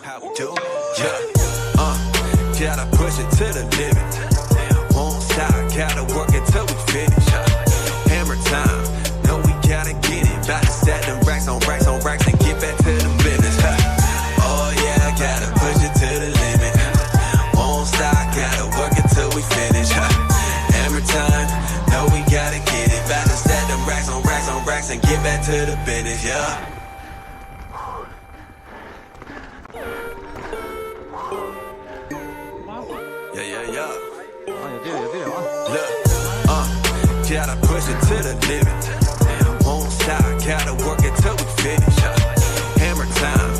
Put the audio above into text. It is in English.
how we do. Gotta push it to the limit. Won't stop, gotta work until we finish. Hammer time, know we gotta get it. About to stack them racks on racks on racks and get back to the business. Oh yeah, gotta push it to the limit. Won't stop, gotta work until we finish. Hammer time, know we gotta get it. About to stack them racks on racks on racks and get back to the business, yeah. Look, gotta push it to the limit. Won't stop, gotta work until we finish. Hammer time,